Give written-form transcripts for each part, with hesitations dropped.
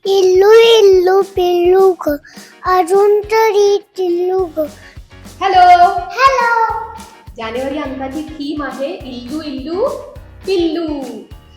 इल्लू इल्लू पिल्लू ग अजून तरी टिल्लू ग. हॅलो. हॅलो. जानेवारी अंकाची थीम आहे इल्लू इल्लू पिल्लू.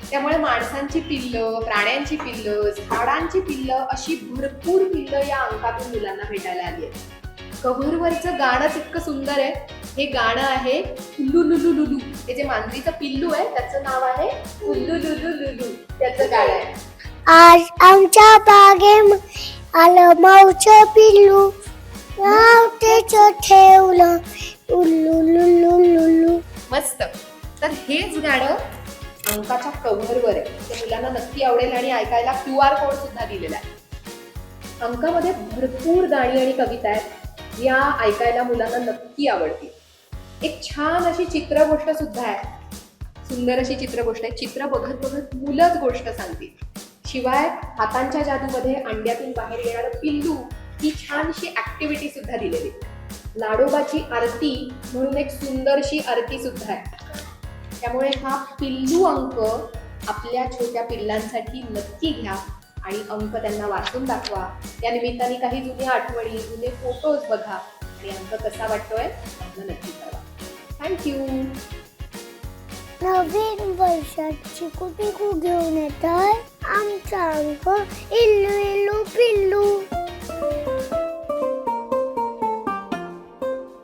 त्यामुळे माणसांची पिल्लं, प्राण्यांची पिल्लं, झाडांची पिल्लं अशी भरपूर पिल्लं या अंकातून मुलांना भेटायला आली आहेत. कव्हरवरचं गाणंच इतकं सुंदर आहे. हे गाणं आहे उल्लू लुलू लुलू. हे जे मांजरीचं पिल्लू आहे त्याचं नाव आहे उल्लू लुलू लुलू. त्याचं गाणं आहे. आज आमच्या बागेत आलं मावचं पिल्लू, नाव त्याचं ठेवलं उल्लू लुलू लुलू. मस्त. तर हेच गाणं अंकाच्या कव्हरवर आहे. ते मुलांना नक्की आवडेल आणि ऐकायला QR कोड सुद्धा दिलेला आहे. अंकामध्ये भरपूर गाणी आणि कविता आहेत या ऐकायला मुलांना नक्की आवडतील. एक छान अशी चित्रगोष्ट सुद्धा आहे. सुंदर अशी चित्रगोष्ट आहे. चित्र बघत बघत मुलंच गोष्ट सांगतील. शिवाय हातांच्या जादूमध्ये अंड्यातून बाहेर येणारं पिल्लू ही छानशी ऍक्टिव्हिटी सुद्धा दिलेली. लाडोबाची आरती म्हणून एक सुंदरशी आरती सुद्धा आहे. त्यामुळे हा पिल्लू अंक आपल्या छोट्या पिल्लांसाठी नक्की घ्या आणि अंक त्यांना वाचून दाखवा. या निमित्ताने काही जुन्या आठवणी, जुने फोटोज बघा आणि अंक कसा वाटतोय त्यांना नक्की कळवा. थँक्यू. नवीन वर्षात चिकू पिकू घेऊन येत आहे आमचा अंक इल्लू इल्लू पिल्लू.